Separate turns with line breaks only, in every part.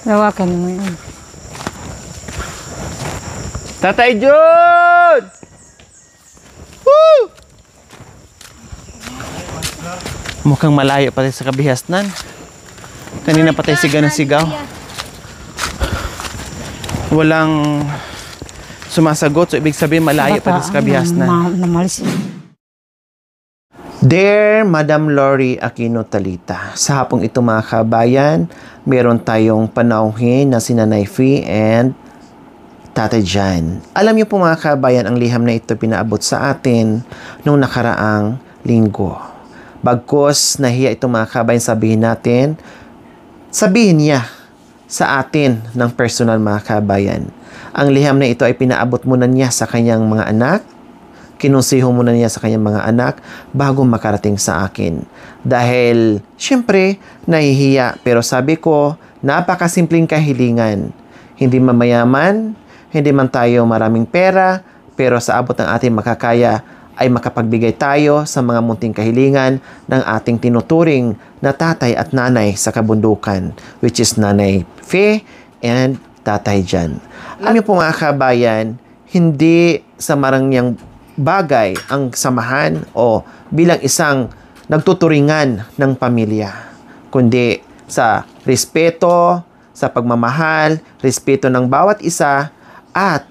Lawakan mo yun.
Tatay Jun! Woo! Mukhang malayo pa tayo sa kabihasnan. Kanina pa tayo sigaw ng sigaw. Walang sumasagot. So, ibig sabihin, malayo pa tayo sa kabihasnan. Dear Madam Lori Aquino Talita, sa hapong ito mga kabayan, meron tayong panauhin na si Nanay Fee and Tatay Jan. Alam niyo po mga kabayan, ang liham na ito pinaabot sa atin nung nakaraang linggo. Bagkus nahiya ito mga kabayan, sabihin niya sa atin ng personal mga kabayan. Ang liham na ito ay pinaabot muna niya sa kanyang mga anak, kinunsiho muna niya sa kanyang mga anak bago makarating sa akin. Dahil, syempre, nahihiya. Pero sabi ko, napakasimpleng kahilingan. Hindi man mayaman, hindi man tayo maraming pera, pero sa abot ng ating makakaya ay makapagbigay tayo sa mga munting kahilingan ng ating tinuturing na tatay at nanay sa kabundukan, which is Nanay Fee and Tatay Jan. Alam niyo po mga kabayan, hindi sa marangyang bagay ang samahan o bilang isang nagtuturingan ng pamilya, kundi sa respeto, sa pagmamahal, respeto ng bawat isa at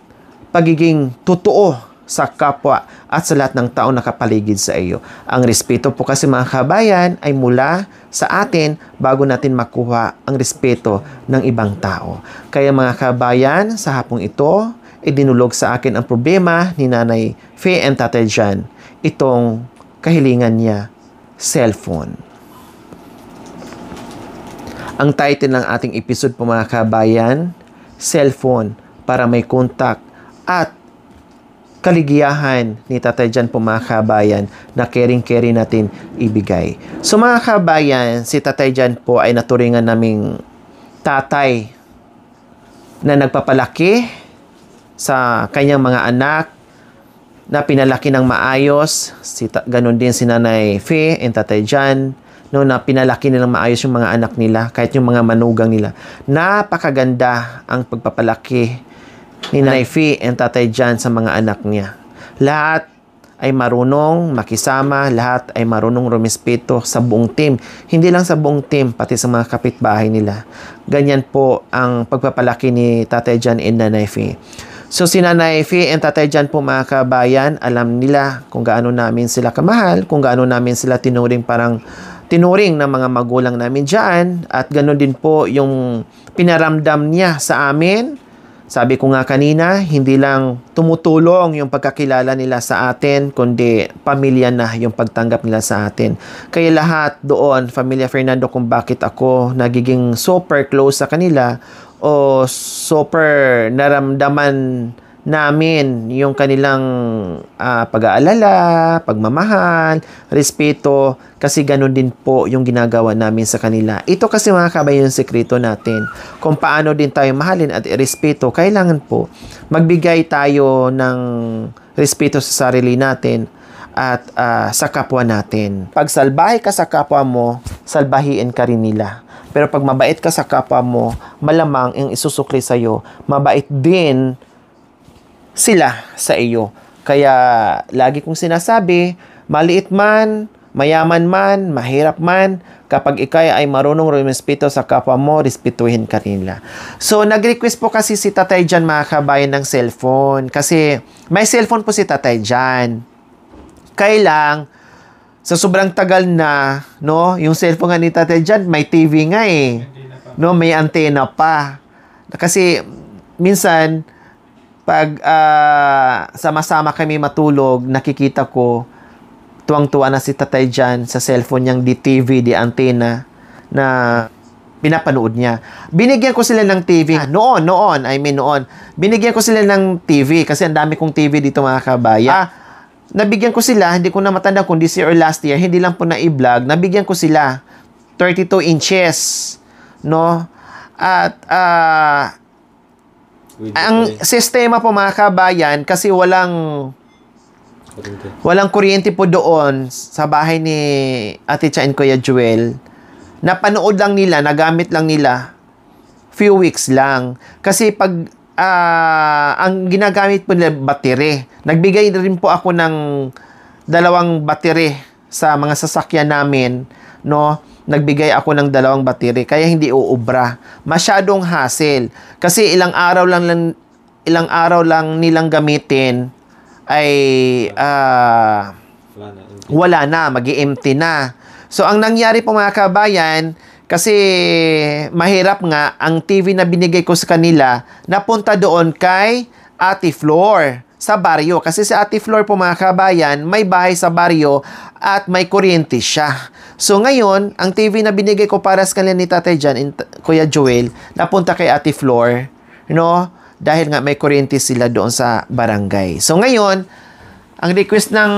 pagiging totoo sa kapwa at sa lahat ng tao nakapaligid sa iyo. Ang respeto po kasi mga kabayan ay mula sa atin bago natin makuha ang respeto ng ibang tao. Kaya mga kabayan, sa hapong ito, idinulog sa akin ang problema ni Nanay Fee and Tatay Jan. Itong kahilingan niya, cellphone. Ang title ng ating episode po mga kabayan, cellphone para may contact at kaligayahan ni Tatay Jan po mga kabayan na caring-carry natin ibigay. So mga kabayan, si Tatay Jan po ay naturingan naming tatay na nagpapalaki sa kanyang mga anak na pinalaki ng maayos. Ganon din si Nanay Fee and Tatay Jan, no, na pinalaki nilang maayos yung mga anak nila, kahit yung mga manugang nila. Napakaganda ang pagpapalaki ni Nanay Fee and Tatay Jan sa mga anak niya. Lahat ay marunong makisama, lahat ay marunong rumispeto sa buong team. Hindi lang sa buong team, pati sa mga kapitbahay nila. Ganyan po ang pagpapalaki ni Tatay Jan and Nanay Fee. So, si Nanay Fee and Tatay Jan po mga kabayan, alam nila kung gaano namin sila kamahal, kung gaano namin sila tinuring ng mga magulang namin dyan. At ganoon din po yung pinaramdam niya sa amin. Sabi ko nga kanina, hindi lang tumutulong yung pagkakilala nila sa atin, kundi pamilya na yung pagtanggap nila sa atin. Kaya lahat doon, Familia Fernando, kung bakit ako nagiging super close sa kanila, o super naramdaman namin yung kanilang pag-aalala, pagmamahal, respeto, kasi ganun din po yung ginagawa namin sa kanila. Ito kasi mga kabayan yung sekreto natin. Kung paano din tayo mahalin at respeto, kailangan po magbigay tayo ng respeto sa sarili natin at sa kapwa natin. Pag salbahe ka sa kapwa mo, salbahiin ka rin nila. Pero pag mabait ka sa kapwa mo, malamang yung isusukli sa'yo, mabait din sila sa iyo. Kaya lagi kong sinasabi, maliit man, mayaman man, mahirap man, kapag ikay ay marunong rumispeto sa kapwa mo, respetuhin ka nila. So, nag-request po kasi si Tatay Jan mga kabayan ng cellphone. Kasi may cellphone po si Tatay Jan. Kailang, sa sobrang tagal na, no, yung cellphone nga ni Tatay Jan, may TV nga eh. No, may antena pa. Kasi, minsan, pag sama-sama kami matulog, nakikita ko, tuwang-tuwa na si Tatay Jan sa cellphone niyang di TV, di antena, na pinapanood niya. Binigyan ko sila ng TV. Noon. Binigyan ko sila ng TV kasi ang dami kong TV dito mga kabayan. Nabigyan ko sila, hindi ko na matanda kung this year or last year, hindi lang po na i-vlog, nabigyan ko sila 32 inches, no? At ang sistema po mga kabayan, kasi walang kuryente po doon sa bahay ni Ate Cha and Kuya Joel, napanood lang nila, nagamit lang nila few weeks lang. Kasi pag ang ginagamit po nila battery. Nagbigay rin po ako ng 2 battery sa mga sasakyan namin, no? Nagbigay ako ng 2 battery kaya hindi uubra. Masyadong hassle kasi ilang araw lang nilang gamitin ay wala na, magi-empty na. So ang nangyari po mga kabayan, kasi mahirap nga, ang TV na binigay ko sa kanila, napunta doon kay Ate Flor sa baryo. Kasi si Ate Flor po mga kabayan, may bahay sa baryo at may kuryente siya. So ngayon, ang TV na binigay ko para sa kanila ni Tatay Jan, Kuya Joel, napunta kay Ate Flor, no? Dahil nga may kuryente sila doon sa barangay. So ngayon, ang request ng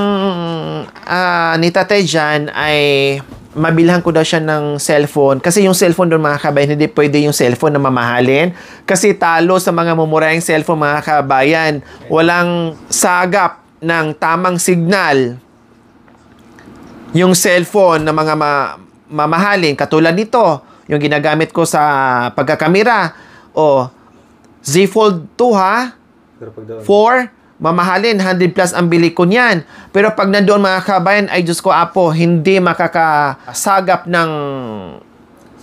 ni Tatay Jan ay mabilhan ko daw siya ng cellphone. Kasi yung cellphone doon mga kabayan, hindi pwede yung cellphone na mamahalin. Kasi talo sa mga mumurahing cellphone mga kabayan. Walang sagap ng tamang signal. Yung cellphone na mga mamahalin, katulad nito, yung ginagamit ko sa pagkakamera. O, Z Fold 2 ha? 4, mamahalin, 100 plus ang bili ko niyan. Pero pag nandoon mga kabayan, ay Diyos ko apo, hindi makakasagap ng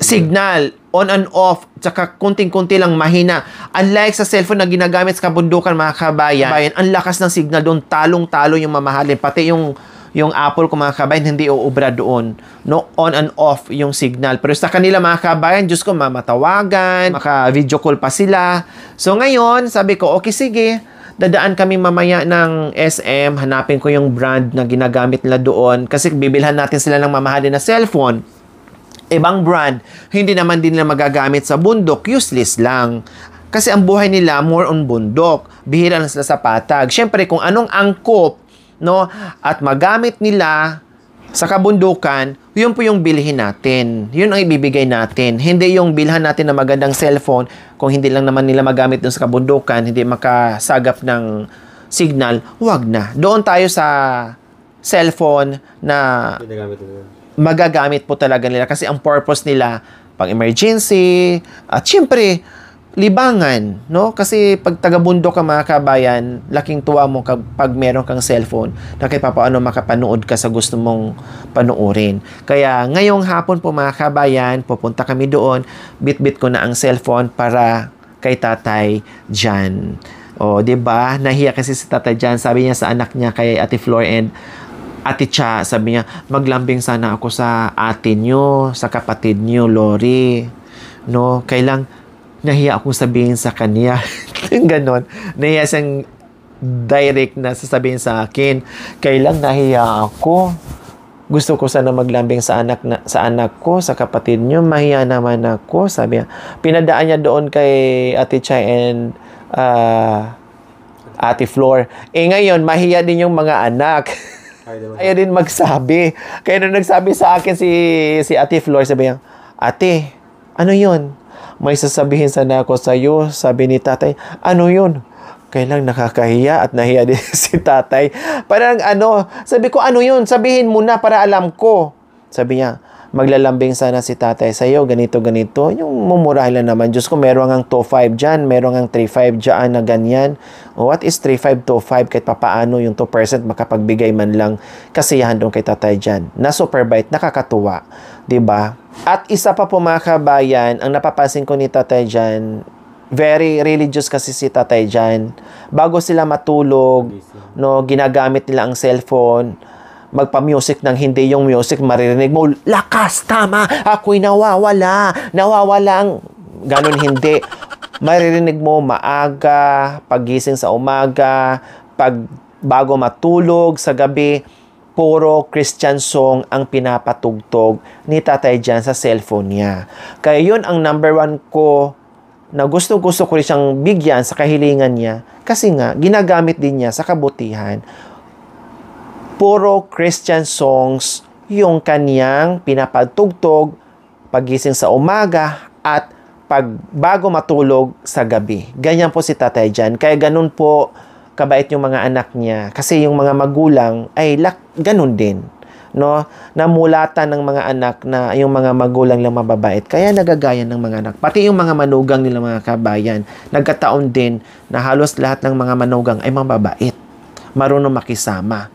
signal, on and off, tsaka kunting-kunti lang mahina. Unlike sa cellphone na ginagamit sa kabundukan mga kabayan, ang lakas ng signal doon, talong-talo yung mamahalin. Pati yung Apple ko mga kabayan, hindi uubra doon. No, on and off yung signal. Pero sa kanila mga kabayan, Diyos ko, matawagan, maka-video call pa sila. So ngayon, sabi ko, okay, sige, dadaan kami mamaya ng SM, hanapin ko yung brand na ginagamit nila doon kasi bibilhan natin sila ng mamahalin na cellphone. Ibang brand, hindi naman din nila magagamit sa bundok, useless lang. Kasi ang buhay nila more on bundok. Bihira lang sila sa patag. Siyempre, kung anong angkop, no, at magamit nila sa kabundukan, yun po yung bilhin natin. Yun ang ibibigay natin. Hindi yung bilhan natin na magandang cellphone kung hindi lang naman nila magamit dun sa kabundukan, hindi makasagap ng signal, wag na. Doon tayo sa cellphone na magagamit po talaga nila kasi ang purpose nila pang emergency at syempre libangan, no? Kasi pag taga-bundok ka mga kabayan, laking tuwa mo kapag meron kang cellphone na kahit paano makapanood ka sa gusto mong panoorin. Kaya ngayong hapon po mga kabayan, pupunta kami doon, bit-bit ko na ang cellphone para kay Tatay Jan. O, 'di ba? Nahiya kasi si Tatay Jan, sabi niya sa anak niya kay Ate Flor and Ate Cha, sabi niya, maglambing sana ako sa ate niyo, sa kapatid niyo, Lori. No, kailang nahiya akong sabihin sa kanya. Ganon. Nahiya siyang direct na sasabihin sa akin. Kailang nahiya ako. Gusto ko sana maglambing sa anak ko, sa kapatid niyo. Mahiya naman ako. Sabi niya. Pinadaan niya doon kay Ate Chay and Ate Flor. Ngayon, mahiya din yung mga anak. Ayaw din magsabi. Kaya nung nagsabi sa akin si Ate Flor, sabi niya, Ate, ano yun? May sasabihin sana ako sa iyo, sabi ni Tatay. Ano yun? Kailang nakakahiya at nahiya din si Tatay. Parang sabi ko, ano yun? Sabihin mo na para alam ko. Sabi niya, maglalambing sana si Tatay sa iyo, ganito. Yung mumurahin lang naman. Diyos ko, meron ang 2.5 dyan, meron ang 3.5 dyan na ganyan. What is 3.5, 2.5? Kahit papaano yung 2% makapagbigay man lang kasiyahan doon kay Tatay dyan. Na super bite, nakakatuwa. 'Di ba? At isa pa po mga kabayan, ang napapansin ko ni Tatay Jan, very religious kasi si Tatay Jan. Bago sila matulog, no, ginagamit nila ang cellphone, magpa-music ng hindi yung music, maririnig mo, lakas, tama, ako'y nawawala ang, ganun hindi. Maririnig mo maaga, pagising sa umaga, bago matulog sa gabi, puro Christian song ang pinapatugtog ni Tatay Jan sa cellphone niya. Kaya yun ang number 1 ko na gusto ko rin siyang bigyan sa kahilingan niya kasi nga ginagamit din niya sa kabutihan. Puro Christian songs yung kaniyang pinapatugtog pagising sa umaga at bago matulog sa gabi. Ganyan po si Tatay Jan. Kaya ganun po kabait yung mga anak niya. Kasi yung mga magulang ay ganun din. no, namulatan ng mga anak na yung mga magulang lang mababait, kaya nagagaya ng mga anak. Pati yung mga manugang nila mga kabayan, nagkataon din na halos lahat ng mga manugang ay mababait, marunong makisama,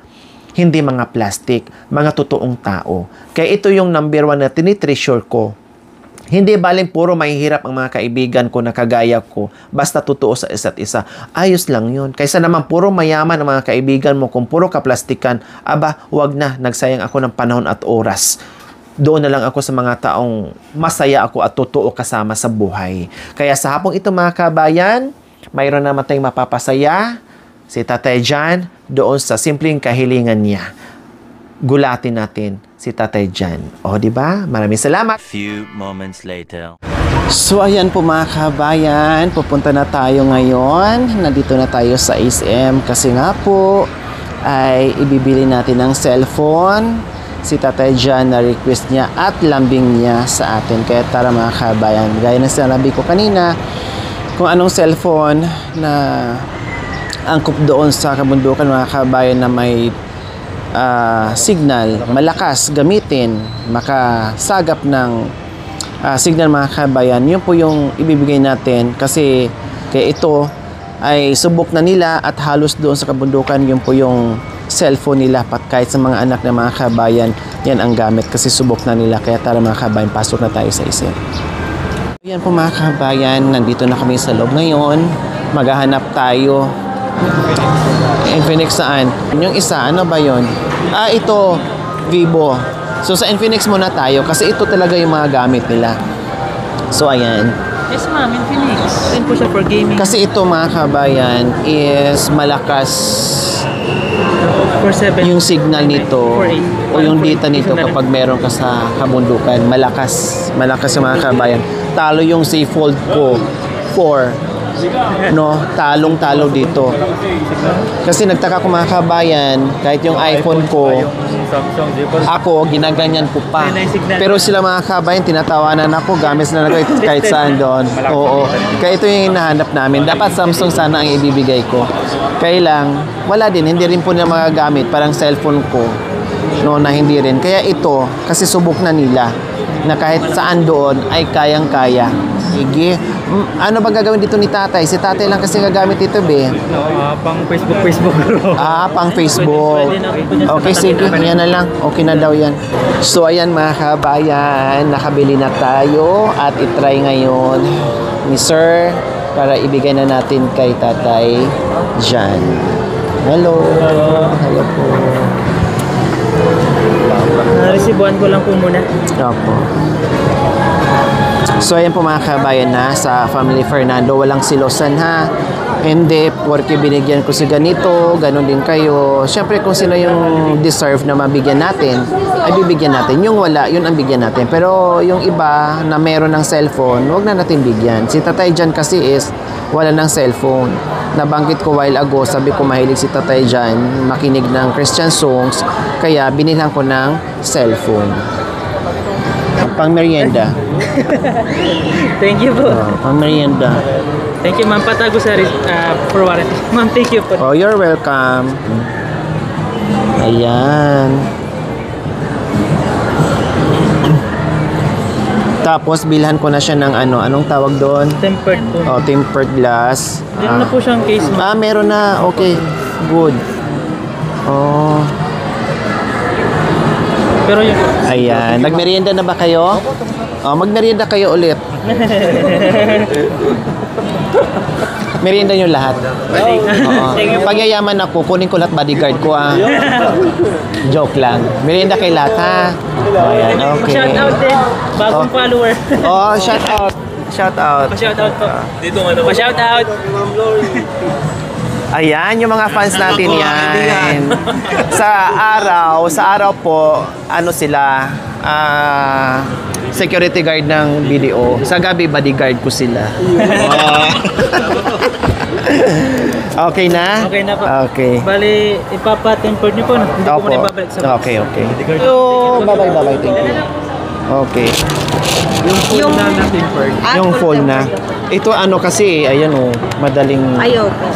hindi mga plastic, mga totoong tao. Kaya ito yung number 1 na tinitreasure ko. Hindi baling puro mahihirap ang mga kaibigan ko na kagaya ko, basta totoo sa isa't isa. Ayos lang yun. Kaysa naman puro mayaman ang mga kaibigan mo, kung puro kaplastikan, aba, wag na, nagsayang ako ng panahon at oras. Doon na lang ako sa mga taong masaya ako at totoo kasama sa buhay. Kaya sa hapong ito mga kabayan, mayroon naman tayong mapapasaya si Tatay John doon sa simpleng kahilingan niya. Gulatin natin si Tatay John. O, di ba? Maraming salamat.
Few moments later.
So, ayan po mga kabayan. Pupunta na tayo ngayon. Nandito na tayo sa SM kasi nga po ay ibibili natin ng cellphone. Si Tatay John na request niya at lambing niya sa atin. Kaya tara mga kabayan. Gaya na sinabi ko kanina, kung anong cellphone na angkop doon sa kabundukan mga kabayan na may signal, malakas gamitin, makasagap ng signal mga kabayan, yun po yung ibibigay natin kasi kaya ito ay subok na nila at halos doon sa kabundukan yun po yung cellphone nila, pat kahit sa mga anak ng mga kabayan yan ang gamit kasi subok na nila. Kaya tara mga kabayan, pasok na tayo sa isip. Yan po mga kabayan, nandito na kami sa loob ngayon, maghahanap tayo. Infinix saan? Yung isa, ano ba yon? Ito, Vivo. So, sa Infinix muna tayo kasi ito talaga yung mga gamit nila. So, ayan.
Yes, ma'am. Infinix. Yan po siya for gaming.
Kasi ito, mga kabayan, is malakas
4.7.
yung signal nito o yung data nito kapag meron ka sa kabundukan. Malakas yung mga kabayan. Talo yung Safe Fold ko 4. No, talong-talo dito. Kasi nagtaka ko mga kabayan, kahit yung iPhone ko, ako, ginaganyan ko pa. Pero sila mga kabayan, tinatawanan ako, gamit sila na kahit saan doon. Oo. Kaya ito yung hinahanap namin. Dapat Samsung sana ang ibibigay ko. Kaya lang, wala din. Hindi rin po nila magagamit. Parang cellphone ko. No, na hindi rin. Kaya ito, kasi subok na nila na kahit saan doon ay kayang-kaya. Sige. Ano ba gagawin dito ni tatay? Si tatay lang kasi gagamit ito, be.
Pang Facebook.
Pang Facebook. Okay, sige. Yan na lang. Okay na daw yan. So, ayan mga kabayan. Nakabili na tayo at itry ngayon ni Sir para ibigay na natin kay Tatay John. Hello. Hello po.
Resibuan ko lang po muna.
Opo. So, ayan po mga kabayan na sa Family Fernando, walang silosan ha. Hindi, porque binigyan ko si ganito, ganun din kayo. Siyempre, kung sino yung deserve na mabigyan natin, ay bibigyan natin. Yung wala, yun ang bigyan natin. Pero yung iba na meron ng cellphone, huwag na natin bigyan. Si Tatay John kasi is wala ng cellphone. Nabanggit ko while ago, sabi ko mahilig si Tatay John makinig ng Christian songs, kaya binilhan ko ng cellphone. Pang merienda.
Thank you po.
Pang merienda.
Thank you, ma'am. Patago sa for warranty. Ma'am, thank you po.
Oh, you're welcome. Ayan. Tapos, bilhan ko na siya ng anong tawag doon?
Tempered po.
Oh, tempered glass.
Diyan na po siyang case, ma'am.
Meron na. Okay. Good. Oh.
Pero yung...
Ayan. Nagmerienda na ba kayo? Oh, magmerienda kayo ulit. Merienda nyo lahat. Oo. Pagyayaman ako, kunin ko lahat bodyguard ko Joke lang. Merienda kayo lahat ha. Ayan, okay.
Shout out din. Bagong follower.
Shout out. Shout out.
Pa-shout out po. Dito nga naman. Pa-shout out.
Ayan, yung mga fans natin yan. Sa araw po, sila, security guard ng BDO. Sa gabi, bodyguard ko sila. Okay na?
Okay na po.
Okay.
Bali, ipapa-tempered nyo po. Hindi ko muna ibabalik sa...
Okay. Bye-bye. Thank you. Okay.
Yung full na tempered.
Yung full na. Ito kasi, ayan madaling...
Ayoko.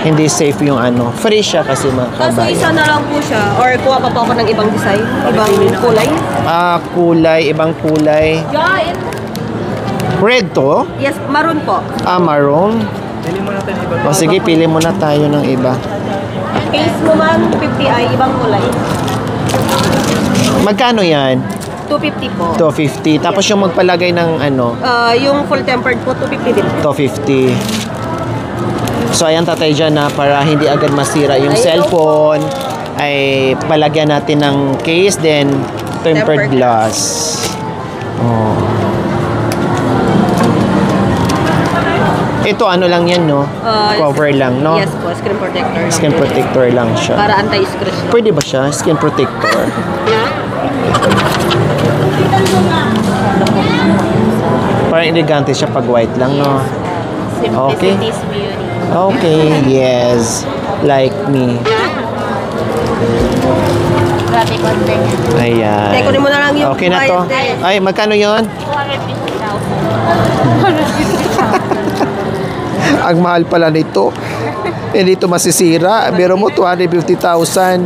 Hindi safe yung ano. Free siya kasi mga
Kaso
kabayan.
isa na lang po siya. Or kuha pa po ako ng ibang design, ibang kulay.
Kulay, ibang kulay.
Yeah,
Red to?
yes, maroon po.
Maroon. O sige, pili muna tayo ng iba.
Case mo man, 250 ay ibang kulay.
Magkano yan?
250 po.
250. Tapos yung magpalagay ng ano,
Yung full tempered po, 250 din.
250. So ayan tatay dyan na para hindi agad masira yung
Ay,
cellphone, ay palagyan natin ng case, then tempered
Tempered
glass. Oh. Ito ano lang yan, no? Cover lang, no?
Yes po, screen protector lang.
Skin protector lang siya.
Para anti-scratch.
Pwede ba siya? Skin protector? Parang elegante siya pag white lang, no? Okay. Okay, yes. Like me. Ayan.
Teka, kunin mo na lang yung
Okay na to.
bayad eh.
Ay, magkano yon?
250,000.
Ang mahal pala nito. Hindi ito masisira. Biro mo, 250,000.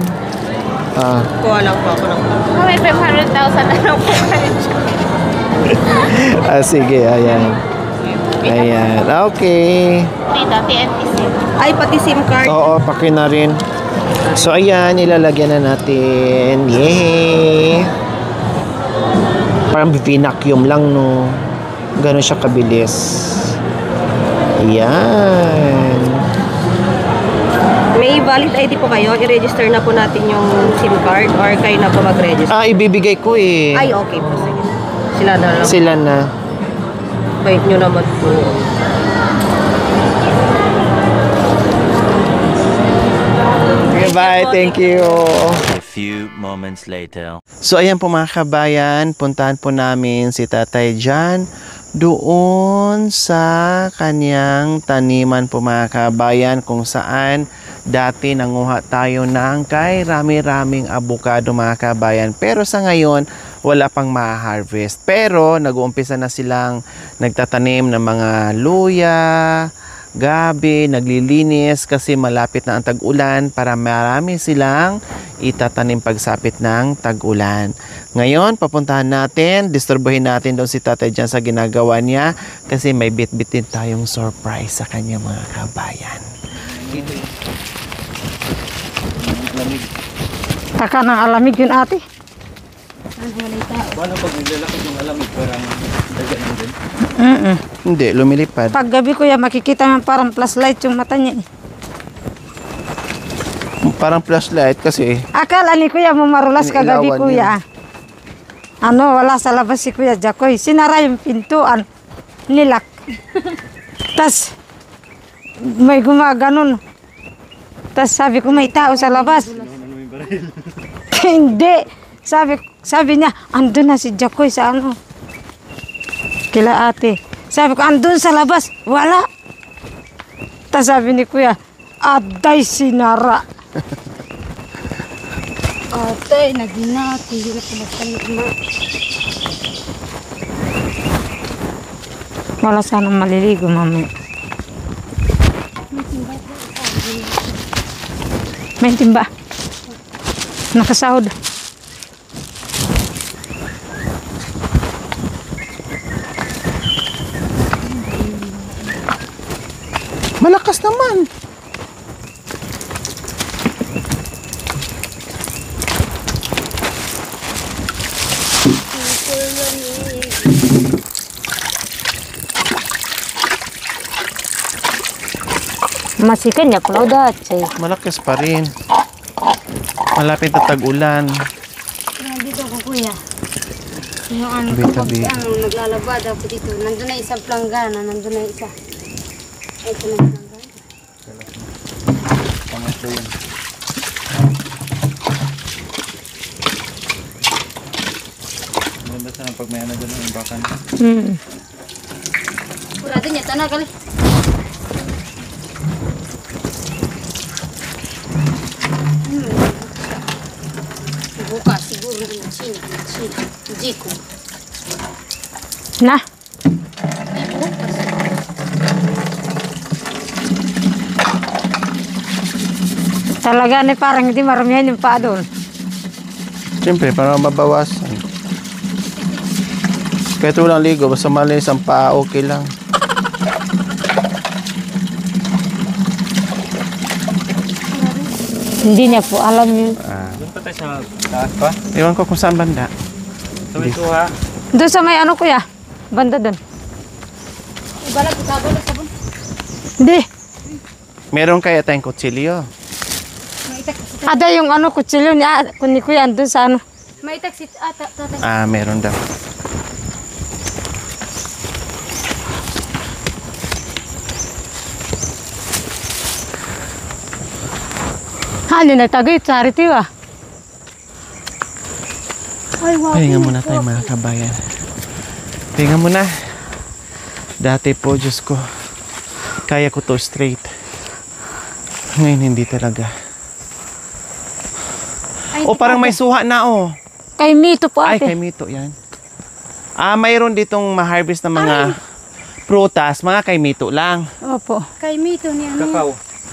Kuha lang po ako ng...
May 500,000 na lang po kayo.
Sige, ayan. Ayan, okay.
Dito, TNT SIM.
Ay, pati SIM card.
Oo, paki na rin. So, ayan, ilalagyan na natin. Yay! Parang vacuum lang, no? Ganon siya kabilis. Ayan.
May valid ID po kayo. I-register na po natin yung SIM card or kayo na po mag-register.
Ibibigay ko eh.
Ay, okay po. Sige. Sila na lang.
Sila na.
Bait nyo naman po.
Bye, thank you.
A few moments later.
So ayan po mga kabayan, puntahan po namin si Tatay Jan doon sa kanyang taniman po mga kabayan, kung saan dati nanguha tayo ng kay rami-raming abukado mga kabayan. Pero sa ngayon, wala pang ma-harvest. Pero nag-uumpisa na silang nagtatanim ng mga luya, gabi, naglilinis kasi malapit na ang tag-ulan para marami silang itatanim pagsapit ng tag-ulan. Ngayon, papuntahan natin, disturbuhin natin doon si Tatay Jan sa ginagawa niya kasi may bit-bit din tayong surprise sa kanya mga kabayan.
Taka ng alamig yun ate.
Paano pag naglalakad yung alamig parang dagan mo din?
Hindi, lumilipad.
Pag gabi kuya makikita mo parang flashlight yung mata niya.
Parang flashlight kasi
Akala ni kuya marulas kagabi
Inilawan
kuya. Ano, wala sa labas si kuya Jacoy. Sinara yung pintuan. Nilak. Tas may gumaganon. Tas sabi ko may tao sa labas. Hindi. Sabi niya, andun na si Jacoy sa ano. Kila ate. Sabi ko, andun sa labas. Wala. Tas sabi ni kuya, aday sinara. Ate, naginati. Hirap na magtanong. Wala sanang maliligo, mami. May timba. Nakasahod.
malakas naman.
Masikan niya pala dati.
Malakas pa rin. Malapit na tag-ulan.
Nandito ko kuya. Yung ano,
Tabi-tabi.
ang naglalabad ako dito. Nandun na isang planggana, nandun na isa. Ito na yung planggana.
Pangatlo yun. Maganda sana pag may ano dun yung bakan.
Kurado niya, tanah kali. Bukas siguro yung Jiko.
Na,
May bukas.
Talaga ni parang hindi maramihan yung paa doon.
Siyempre, para mabawasan. Kahit walang ligo, basta malinis ang paa, okay lang.
Hindi niya po alam yun.
Doon pa tayo sa taas pa.
Ewan ko kung saan banda.
Sabi ko ha.
Doon sa may ano kuya, banda doon.
Ibalat ko sabon at sabon.
Hindi.
Meron kaya tayong kutsilyo.
Maitak si
Ada yung ano kutsilyo ni kuya doon sa ano.
Maitak si tatay.
Ah, meron daw.
Ano na tagay, charity ba?
Ay, wow.
Pahinga muna tayo mga kabayan. Pahinga muna. Dati po, Diyos ko, kaya ko to straight. Ngayon hindi talaga.
Ay,
O parang may suha na oh.
Kay Mito po
Ay,
ate.
kay Mito yan. Ah, mayroon ditong ma-harvest na mga prutas, mga kay Mito lang.
Opo.
Kay Mito ni ano.
Kakao.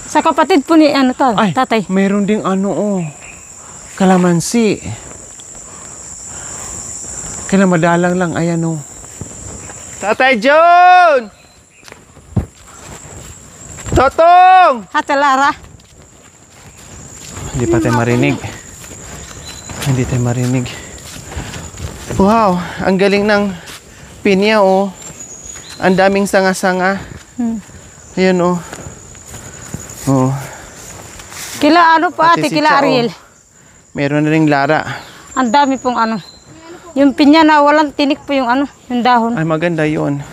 Sa kapatid po ni ano to,
Ay,
tatay.
mayroon ding ano oh. Kalamansi. Kailan madalang lang, ayan oh. Tatay John! Totong!
Ate Lara.
Hindi pa tayo marinig. Hindi tayo marinig. Wow, ang galing ng pinya oh. Ang daming sanga-sanga. Ayan oh. Oh.
Kila ano po ate,
Pati si
kila
Chao.
Ariel.
Meron na ring Lara.
Ang dami pong ano. Yung pinya na walang tinik po yung ano, yung dahon.
Ay, maganda yun.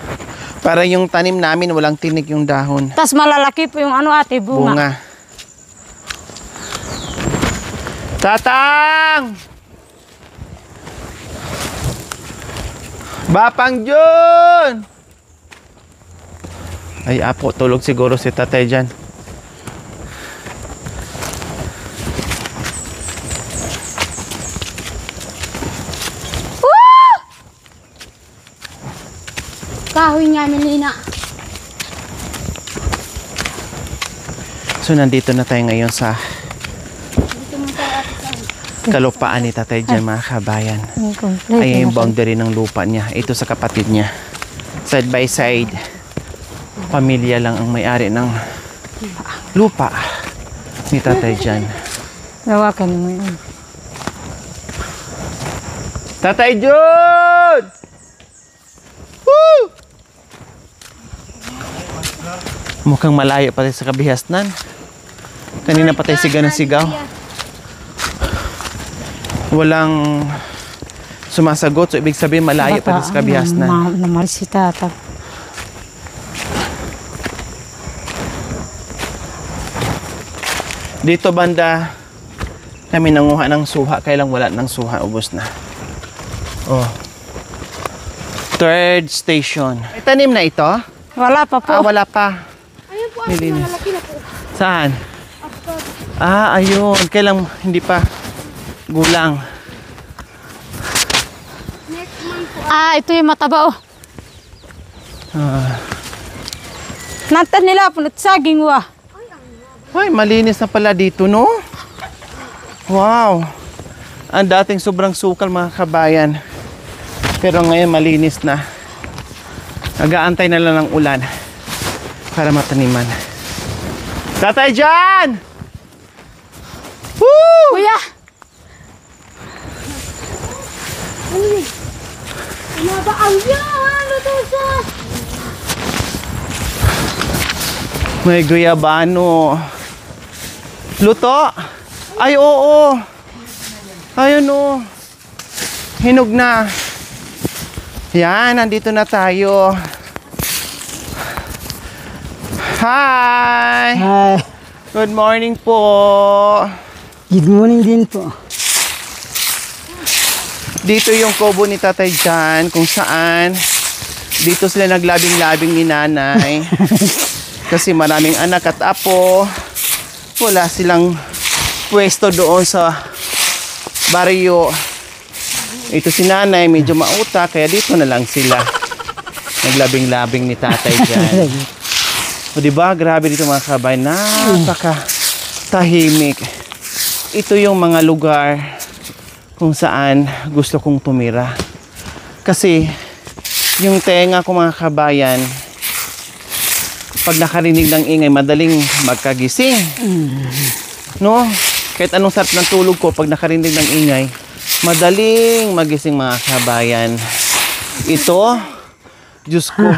Para yung tanim namin, walang tinik yung dahon.
Tapos malalaki po yung ano ate, bunga.
Bunga. Tatang! Bapang Jun! Ay, apo, tulog siguro si tatay dyan.
Kahoy nga ni Lina.
So, nandito na tayo ngayon sa kalupaan ni tatay dyan, mga kabayan. Ayan yung boundary ng lupa niya. Ito sa kapatid niya. Side by side. Pamilya lang ang may-ari ng lupa ni tatay dyan.
Nawakan mo yun.
Tatay Jun! Woo! Mukhang malayo pa tayo sa kabihasnan. Kanina pa tayo sigaw ng sigaw. Walang sumasagot. So, ibig sabihin malayo pa tayo sa kabihasnan.
Naman si tata.
Dito banda, kami nanguha ng suha. Kailang wala ng suha. Ubos na. Oh. Third station. May tanim na ito?
Wala pa po.
Ah, wala pa.
Ayun po,
Nilinis.
malaki na po.
Saan? Ah, ayun. Kailang hindi pa gulang.
Next month po.
Ah, ito yung mataba oh.
Ah.
Nantan nila po, saging wa.
Ay, malinis na pala dito, no? Wow. Ang dating sobrang sukal, mga kabayan. Pero ngayon malinis na. Nag-aantay na lang ng ulan para mataniman. Tatay Jan! Woo!
Kuya!
Ano ba ang yan? Ito sa...
May guyabano. Luto? Ay, oo. Ayun, oh. Hinog na. Yan, nandito na tayo. Hi!
Hi.
Good morning po.
Good morning din po.
Dito yung kubo ni Tatay Jan, kung saan dito sila naglabing-labing ni nanay. Kasi maraming anak at apo. Wala silang pwesto doon sa baryo. Ito si nanay, medyo mauta, kaya dito na lang sila. Naglabing-labing ni Tatay Jan. O diba, grabe dito mga kabay, napaka tahimik. Ito yung mga lugar kung saan gusto kong tumira. Kasi yung tenga ko mga kabayan, pag nakarinig ng ingay, madaling magkagising. No? Kahit anong sarap ng tulog ko, pag nakarinig ng ingay, madaling magising mga kabayan. Ito, Diyos ko,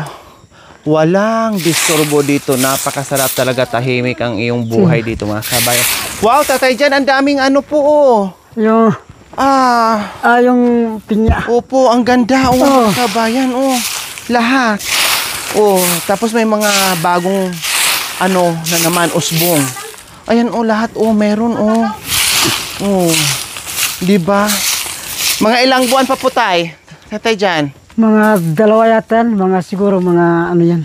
walang disturbo dito. Napakasarap talaga, tahimik ang iyong buhay dito mga kabayan. Wow, tatay dyan, ang daming ano po oh.
Yung, yung pinya.
Opo, ang ganda oh, mga kabayan oh. Lahat. Oh, tapos may mga bagong ano na naman, usbong. Ayan oh, lahat oh, meron oh. Oh. 'Di ba? Mga ilang buwan pa po tay? Tatay dyan.
Mga 2 yata, mga siguro mga ano yan.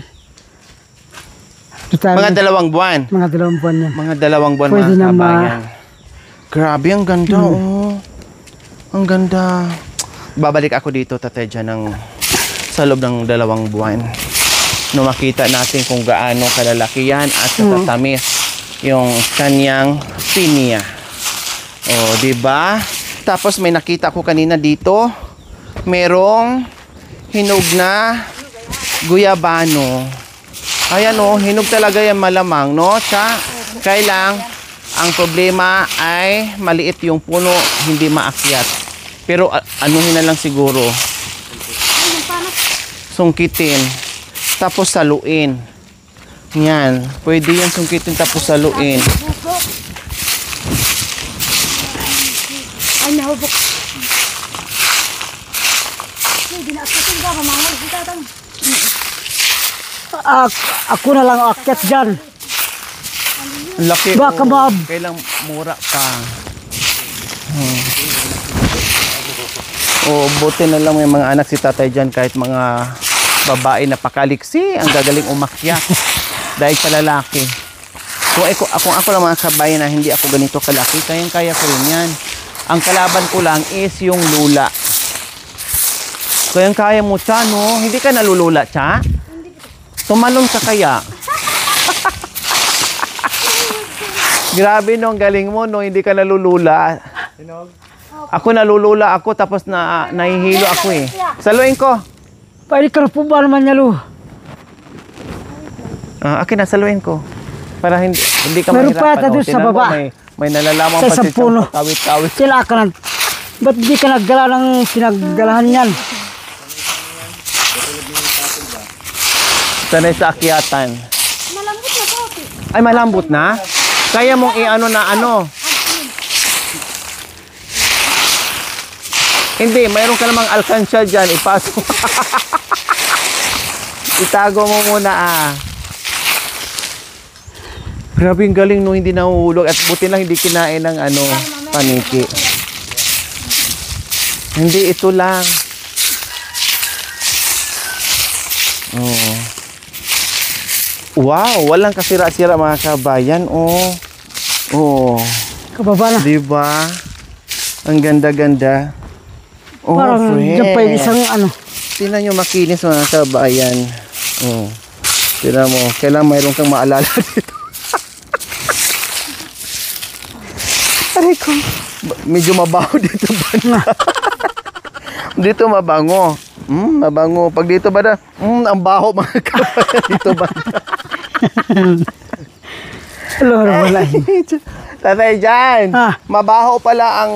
Total,
Mga 2 buwan.
mga 2 buwan yan.
Mga 2 buwan
Pwede
mga
na
kabayan. Grabe, ang ganda oh. Ang ganda. Babalik ako dito tatay dyan sa loob ng 2 buwan. No, makita natin kung gaano kalalaki yan at katatamis yung kanyang pinya. Oh, 'di ba? Tapos may nakita ko kanina dito, merong hinog na guyabano. Ayan oh, hinog talaga yan malamang, no? Kailang ang problema ay maliit yung puno, hindi maakyat. Pero anuhin na lang siguro. Sungkitin. Tapos saluin. Yan. Pwede yan sungkitin tapos saluin.
Ay, nahubok. Hindi na asasin ka, mamangol si tatang.
Ako na lang akyat dyan.
Ang laki.
Baka
kailang mura pa. Buti na lang may mga anak si tatay dyan kahit mga babae na pakaliksi ang gagaling umakyat dahil sa lalaki. Kung ako lang mga kabayan na hindi ako ganito kalaki, kaya ko rin yan. Ang kalaban ko lang is yung lula. Kaya mo, Cha, no? Hindi ka nalulula, Cha? Tumalon ka kaya? Grabe, no? Ang galing mo, no? Hindi ka nalulula. Ako nalulula ako, tapos nahihilo ako eh. Saluin ko.
Pwede ka na po ba naman niya, Lu?
Akin na, saluin ko. Para hindi ka
Meron
mahirapan.
pa yata doon sa
Tingnan mo,
baba.
May nalalaman
Sa
pa
isang puno.
Kawit-kawit.
Sila ka na. Ba't di ka naggala ng pinaggalahan yan?
Sanay sa akyatan.
Malambot na po.
Ay, malambot na? Kaya mong i-ano na ano? Hindi, mayroon ka namang alkansya dyan. Ipasok. Itago mo muna Grabe yung galing no, hindi nahuhulog. At buti lang hindi kinain ng paniki. Hindi, ito lang. Oh. Wow, walang kasira-sira mga kabayan. Oh.
Kababa na.
Diba? Ang ganda-ganda. Oh,
Parang dyan pa yung isang ano.
Tingnan nyo makinis mga kabayan. Oh. Tingnan mo, kailangan mayroon kang maalala dito. Aray ko. Medyo mabaho dito ba? Dito mabango. Mabango. Pag dito ba na, ang baho mga kabayan. Dito ba?
Wala.
Tatay dyan, mabaho pala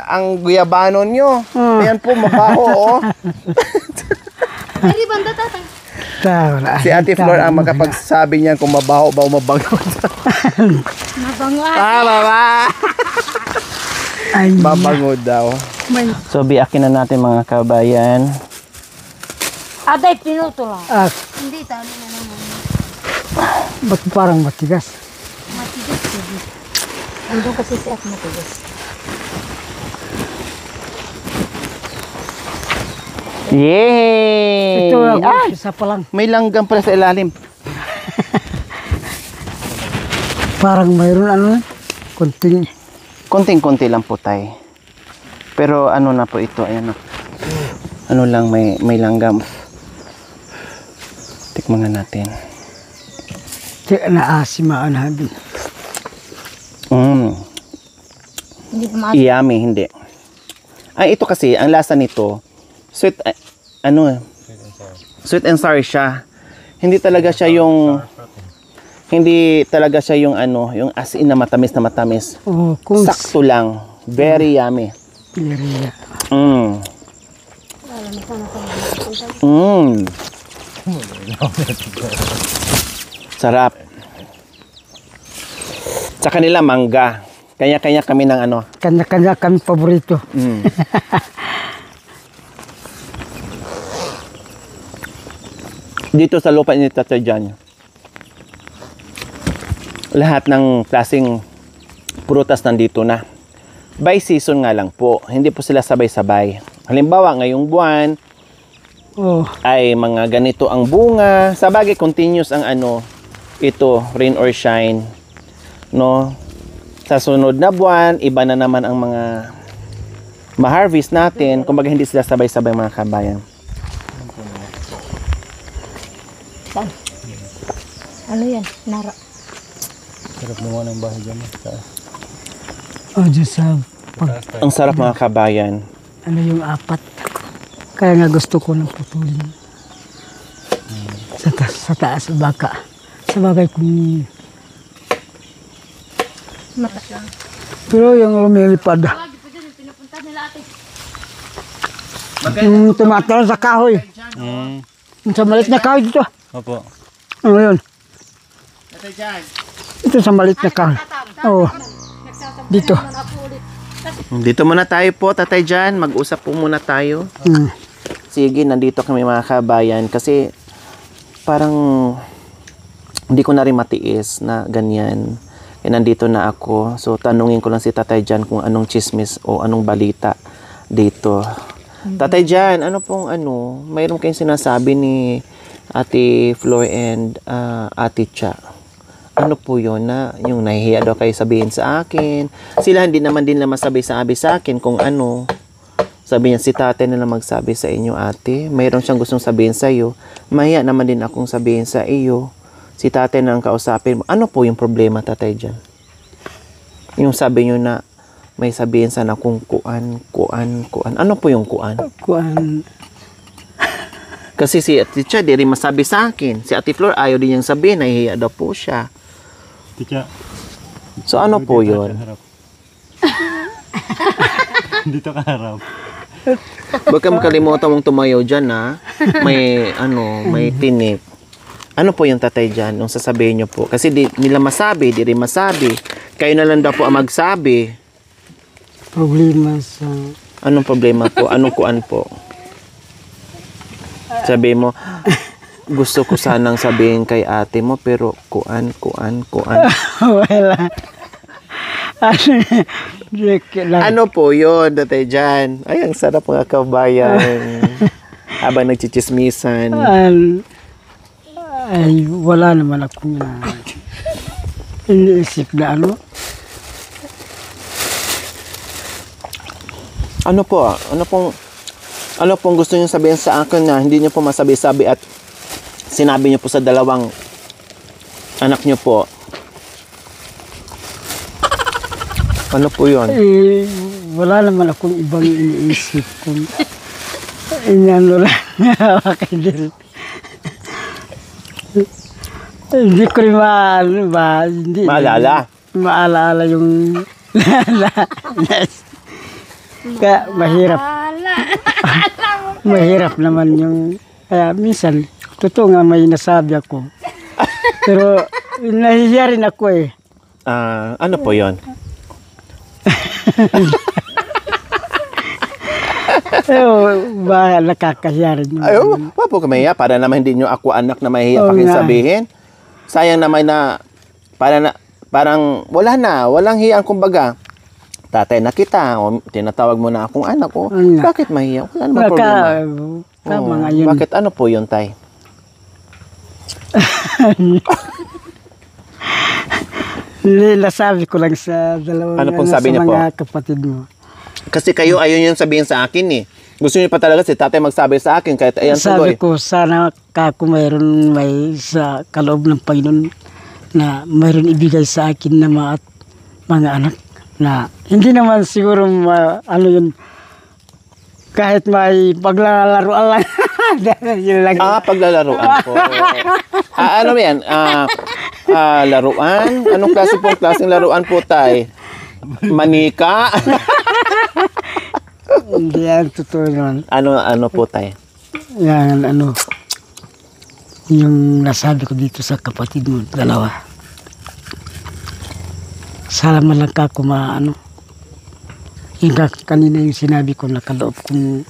ang guyabano nyo. Ayan po, mabaho oh.
Ay, banda tatay.
Wala.
Si Ate Flor ang makapagsabi niya kung mabaho ba o mabango.
Mabango
Baba! Mabango daw. So, biakin na natin mga kabayan.
Aday, pinuto lang.
Hindi, talo na naman.
Ba't parang matigas?
Matigas kasi.
Andun kasi si At matigas.
Yay!
Ito isa pa lang.
May langgam pala sa ilalim.
Parang mayroon kunting.
Konting-konti lang po tayo. Pero ano na po ito, ayan na. Ano lang, may langgam. Tikman nga natin.
Naasimaan natin.
Hindi ko maas.
Yummy, hindi. Ay, ito kasi, ang lasa nito, sweet, sweet and sour siya. Hindi talaga siya yung yung as in na matamis.
Oh, kung
Sakto lang. Very yummy.
area.
Sarap. Sa kanila, mangga. Kanya-kanya kami ng ano.
Kanya-kanya kami paborito.
Dito sa lupa ni Tata Jan, lahat ng klaseng prutas nandito na. By season nga lang po. Hindi po sila sabay-sabay. Halimbawa, ngayong buwan,
Oh,
ay mga ganito ang bunga. Sa bagay, continuous ang ito, rain or shine. No? Sa sunod na buwan, iba na naman ang mga ma-harvest natin. Kumbaga, hindi sila sabay-sabay mga kabayan.
Ano yan? Nara.
Sarap naman ang bahay dyan.
oh Diyos,
Ang sarap mga kabayan.
ano yung 4. Kaya nga gusto ko ng putulin. Sa taas baka. Sa bagay kung... Pero yung lumilipad. Yung tumatalo sa kahoy. Yung sa malit na kahoy dito.
Opo.
Ano yun? Ito sa malit na kahoy. Oo. Dito.
Dito muna tayo po, Tatay Jan. Mag-usap po muna tayo. Sige, nandito kami mga kabayan. Kasi parang hindi ko na rin matiis na ganyan. Nandito na ako. So, tanungin ko lang si Tatay Jan kung anong chismis o anong balita dito. Tatay Jan, ano pong mayroon kayong sinasabi ni Ate Flor and Ate Cha? Ano po yun na yung nahihiya daw kayo sabihin sa akin? Sila hindi naman din naman sabi sa akin kung ano. Sabi niya, si tatay na lang magsabi sa inyo, ate. Mayroon siyang gustong sabihin sa iyo. Mahiya naman din akong sabihin sa iyo. Si tatay na lang kausapin mo. Ano po yung problema, Tatay Jan? Yung sabi niyo na may sabihin sana kung kuan. Ano po yung kuan?
Kuan.
Kasi si Ate Cha, di rin masabi sa akin. Si Ate Flor, ayaw din niyang sabihin. Nahihiya daw po siya.
Tika.
So, ano po yun?
Dito ka harap.
Baka makalimutan mong tumayo dyan, ha? May tinik. Ano po yung Tatay Jan, nung sasabihin niyo po? Kasi di nila masabi, di rin masabi. Kayo na lang daw po ang magsabi.
Problema sa...
Anong problema po? Anong kuan po? Sabi mo, gusto ko sanang sabihin kay ate mo, pero kuan.
Wala.
Ano po yun, Tatay Jan? Ay, ang sarap mga kabayan. Habang nagchichismisan.
Ay, wala naman akong iniisip na ano.
Ano pong gusto niyo sabihin sa akin na hindi niyo po masabi-sabi at sinabi niyo po sa dalawang anak niyo po? Ano po yun?
Eh, wala naman akong ibang iniisip kung inano lang makakadil. Hindi ko rin maalala yung kaya mahirap naman yung kaya minsan totoo nga may nasabi ako pero nahihiya rin ako eh.
Ano po yun?
Baka nakakahiya rin yun.
Ay, wala po kamahiya. Para naman hindi nyo ako anak na mahihiya pakinsabihin. Sayang naman na parang wala na. Walang hiyang kumbaga. Tatay na kita. O, tinatawag mo na akong anak ko. Bakit mahiya? Wala naman problema.
Tama nga yun.
Bakit? Ano po yun, tay?
Nasabi ko lang sa dalawang
Ano pong sabi niya
mga kapatid mo.
Kasi kayo ayaw nyo sabihin sa akin eh. Gusto niyo pa talaga si tatay magsabi sa akin kahit ayan tuloy.
Sabi ko sana kako mayroon may sa kaloob ng Panginoon na mayroon ibigay sa akin na mga anak na hindi naman siguro ano yun, kahit may paglalaroan lang. Yun lang.
Paglalaroan po. Ano yan? Laruan? Anong klaseng laruan po tay? Manika?
Hindi yan totoo naman.
Ano po tay?
Yan, ano, yung nasabi ko dito sa kapatid mo, dalawa. Salamat lang ka kung ano. Yung kanina yung sinabi ko, nakaloob kung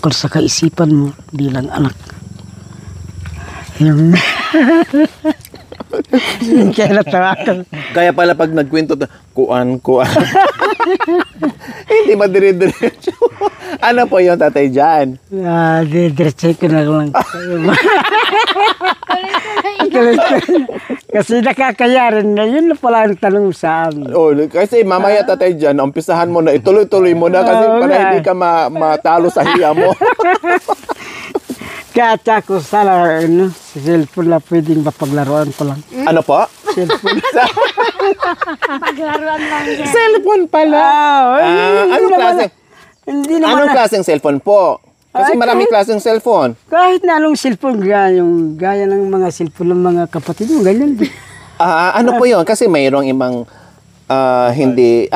sa kaisipan mo bilang anak. Yung kaya natawa ko.
Kaya pala pag nagkwento, kuan. Hindi madire-diretso. Ano po yung tatay dyan?
Diretso ko na lang. Kasi nakakayarin na yun na pala ang tanong sa amin.
Kasi mamaya tatay dyan, umpisahan mo na, ituloy-tuloy mo na kasi para hindi ka matalo sa hiya mo.
Kaya ako sana, si cellphone na pwedeng mapaglaruan ko lang.
Ano po?
Cellphone.
Paglaruan lang yan.
Cellphone pala. Anong klase?
Hindi naman.
Anong klaseng cellphone po? Kasi maraming klaseng cellphone.
Kahit na anong cellphone, gaya ng mga cellphone ng mga kapatid mo, ganyan din.
Ano po yun? Kasi mayroong ibang hindi,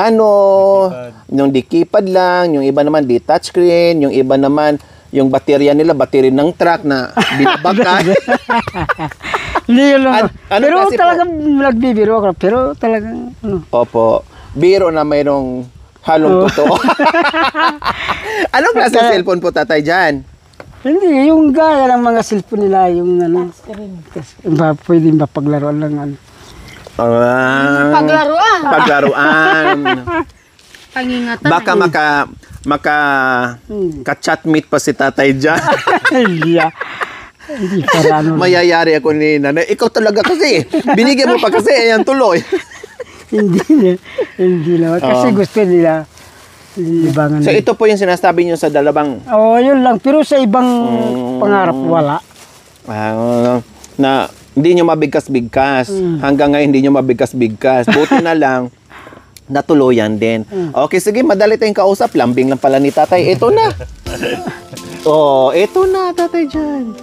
yung di keypad lang, yung iba naman di touchscreen, yung iba naman, yung baterya nila, baterya ng truck na binabagay.
Hindi yun lang. Pero
klase po?
talagang nagbibiro ako. Pero talagang,
Opo. Biro na mayroong halong totoo. Anong klase ng cellphone po tatay dyan?
Hindi, yung gaya ng mga cellphone nila, yung pwedeng mapaglaruan lang.
Paglaruan.
Paglaruan.
Pangingatan.
Baka ka-chatmate pa si tatay dyan.
Hindi para ano.
Mayayari ako ni nanay. Ikaw talaga kasi. Binigyan mo pa kasi. Ayan tuloy.
Hindi naman. Kasi gusto nila. Libangan.
So ito po yung sinasabi nyo sa dalawang...
Yun lang. Pero sa ibang pangarap, wala.
Na hindi nyo mabigkas-bigkas. Hanggang ngayon hindi nyo mabigkas-bigkas. Buti na lang. Natuluyan din. Okay, sige, madali tayong kausap. Lambing lang pala ni tatay. Ito na. Ito na, tatay dyan.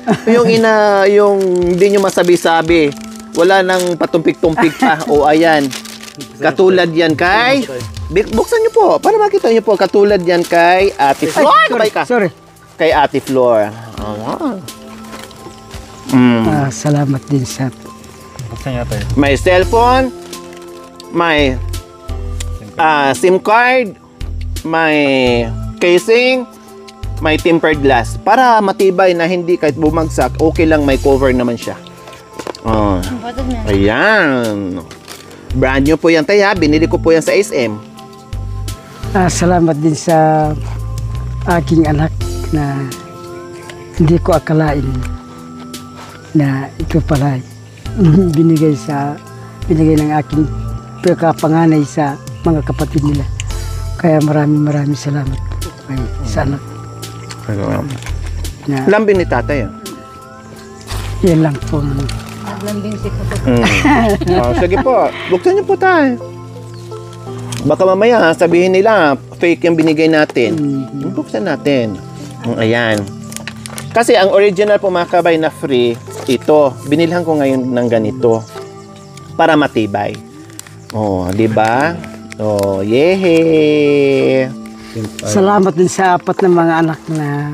Yung hindi nyo masabi-sabi. Wala nang patumpik-tumpik pa. Ayan. Katulad yan kay... Buksan nyo po. Para makita nyo po. Katulad yan kay Ate Flor.
Sorry.
Kay Ate Flor.
Salamat din sa...
Buksan niya tayo.
May cellphone. May SIM card. May casing. May tempered glass. Para matibay na hindi kahit bumagsak, okay lang may cover naman siya. Ayan. Brand new po yan tayo ha. Binili ko po yan sa SM.
Salamat din sa aking anak na hindi ko akalain na ito pala binigay ng aking pagkapanganay sa mga kapatid nila. Kaya maraming salamat po kay sa anak.
Lambing ni tatay.
Yan lang po.
Sige po. Buksan niyo po tayo. Baka mamaya sabihin nila fake yung binigay natin. Buksan natin. Ayan. Kasi ang original po mga kabay na free, ito. Binilhan ko ngayon ng ganito. Para matibay. Di ba? Yehe.
Salamat din sa apat na mga anak na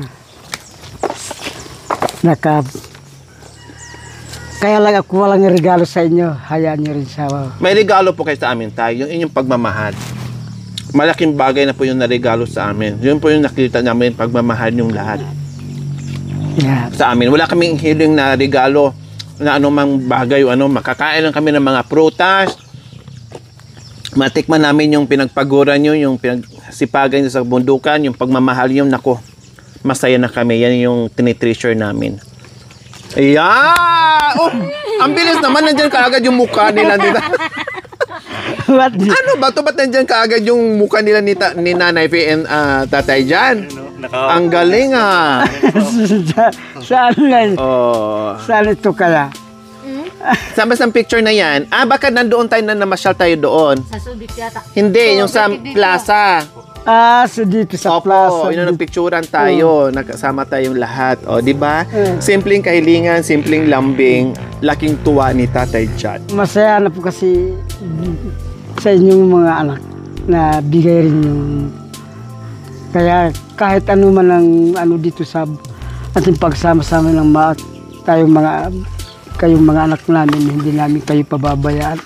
kaya lang ako walang regalo sa inyo. Hayaan nyo rin sa...
May regalo po kayo sa amin tayo. Yung inyong pagmamahal. Malaking bagay na po yung naregalo sa amin. Yun po yung nakita namin pagmamahal yung lahat.
Yeah.
Sa amin. Wala kaming hiling na regalo na anumang bagay o makakain lang kami ng mga prutas. Matikman namin yung pinagpaguran nyo, yung pinagsipagan nyo sa bundukan, yung pagmamahal nyo, nako, masaya na kami. Yan yung tinitreasure namin. Ayan! Ang bilis naman, nandyan kaagad yung mukha nila dito. Ano ba ito? Ba't nandyan kaagad yung mukha nila ni Nanay Faye and Tatay Jan? Ang galing
Saan lang? Saan ito kaya?
Saan ba sa picture na yan? Baka nandoon tayo na namasyal tayo doon.
Sa Subic yata.
Hindi, yung sa plaza.
So dito sa
Opo,
plaza.
yun ang nagpicturan tayo. Nakasama tayong lahat. O, di ba? Simpleng kahilingan, simpleng lambing, laking tuwa ni Tatay John.
Masaya na po kasi sa inyong mga anak na bigay rin yung... Kaya kahit ano man ang ano dito sa ating pagsama-sama ng kayong mga anak namin, hindi namin kayo pababayaan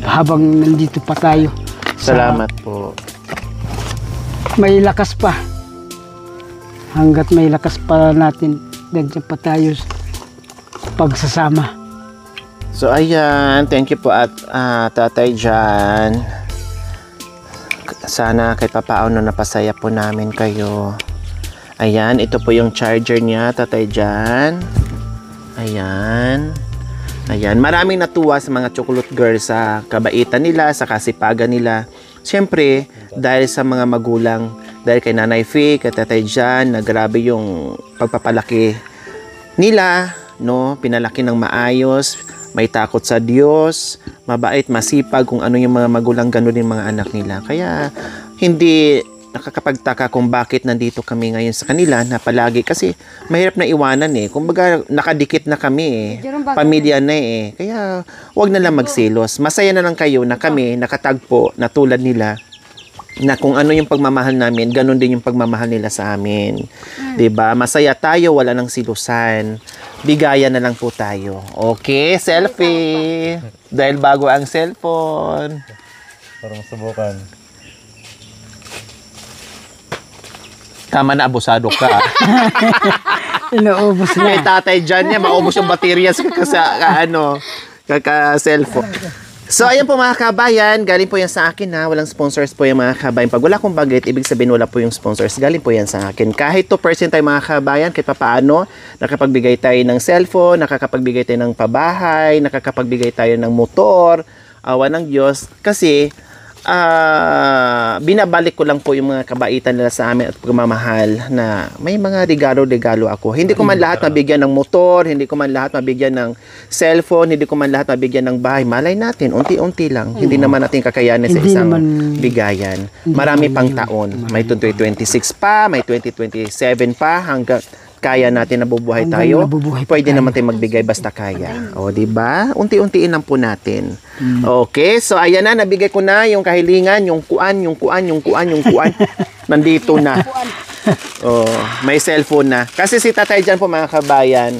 habang nandito pa tayo.
Salamat po.
May lakas pa. Hanggat may lakas pa natin, ganyan pa tayo pagsasama.
So, ayan. Thank you po at Tatay John. Sana kahit papaano napasaya po namin kayo. Ayan, ito po yung charger niya, Tatay John. Ayan. Ayan, maraming natuwa sa mga chocolate girls sa kabaitan nila, sa kasipagan nila. Siyempre, dahil sa mga magulang, dahil kay Nanay Faye, kay Tatay John, na grabe yung pagpapalaki nila, no? Pinalaki ng maayos, may takot sa Diyos, mabait, masipag, kung ano yung mga magulang, ganun din mga anak nila. Kaya, hindi nakakapagtaka kung bakit nandito kami ngayon sa kanila na palagi kasi mahirap na iwanan kumbaga nakadikit na kami pamilya na kaya wag na lang magselos, masaya na lang kayo na kami nakatagpo na tulad nila na kung ano yung pagmamahal namin, ganun din yung pagmamahal nila sa amin. 'Di ba? Masaya tayo, wala nang silusan. Bigayan na lang po tayo. Okay, selfie. Dahil bago ang cellphone.
Para masubukan.
Tama na, abusado ka.
Inaubos na.
Kay Tatay John niya, maubos yung baterya kaka-cellphone. So, ayan po mga kabayan, galing po yan sa akin walang sponsors po yung mga kabayan. Pag wala kong budget, ibig sabihin wala po yung sponsors, galing po yan sa akin. Kahit 2% tayo mga kabayan, kahit papaano, nakakapagbigay tayo ng cellphone, nakakapagbigay tayo ng pabahay, nakakapagbigay tayo ng motor, awa ng Diyos. Kasi, binabalik ko lang po yung mga kabaitan nila sa amin at pagmamahal na may mga regalo ako. Hindi ko man lahat mabigyan ng motor, hindi ko man lahat mabigyan ng cellphone, hindi ko man lahat mabigyan ng bahay. Malay natin, unti-unti lang. Hindi naman natin kakayanin sa isang bigayan. Marami pang taon. May 2026 pa, may 2027 pa, hanggang kaya natin nabubuhay tayo. Pwede naman tayo magbigay basta kaya. O, di ba? Unti-untiin lang po natin. Okay, so ayan na, nabigay ko na yung kahilingan, yung kuan. Nandito na. May cellphone na. Kasi si Tatay John po mga kabayan,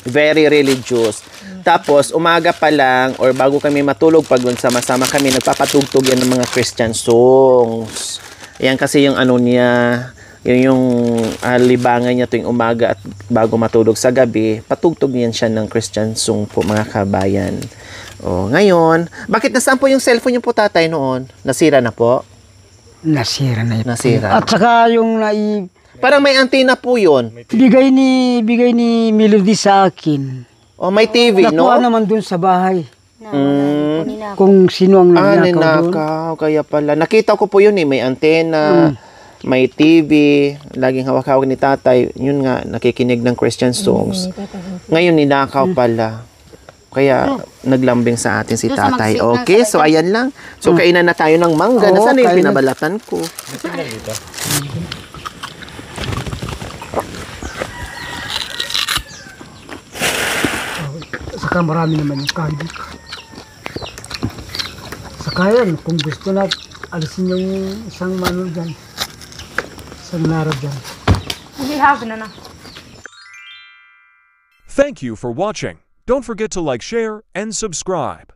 very religious. Tapos, umaga pa lang, or bago kami matulog, pag sama-sama kami, nagpapatugtog yan ng mga Christian songs. Ayan kasi yung ano niya, yung libangan niya tuwing umaga at bago matulog sa gabi, patugtog niyan siya ng Christian song po mga kabayan. Ngayon, bakit nasaan po yung cellphone niyo po tatay noon? Nasira na po?
Nasira na yun.
Nasira.
At saka yung
parang may antenna po yun.
bigay ni Melody sa akin.
May TV, no?
Nakuha naman dun sa bahay. Kung sino ang nagnakaw doon.
Ninakaw. Kaya pala. Nakita ko po yun may antena. May TV, laging hawak-hawak ni tatay, yun nga, nakikinig ng Christian songs. Ngayon, ninakaw pala. Kaya, naglambing sa atin si tatay. Okay, so ayan lang. So, kainan na tayo ng mangga. Nasaan yung pinabalatan ko?
Saka marami naman yung candy. Saka yan, kung gusto na, alisin yung isang mano dyan.
Thank you for watching. Don't forget to like, share, and subscribe.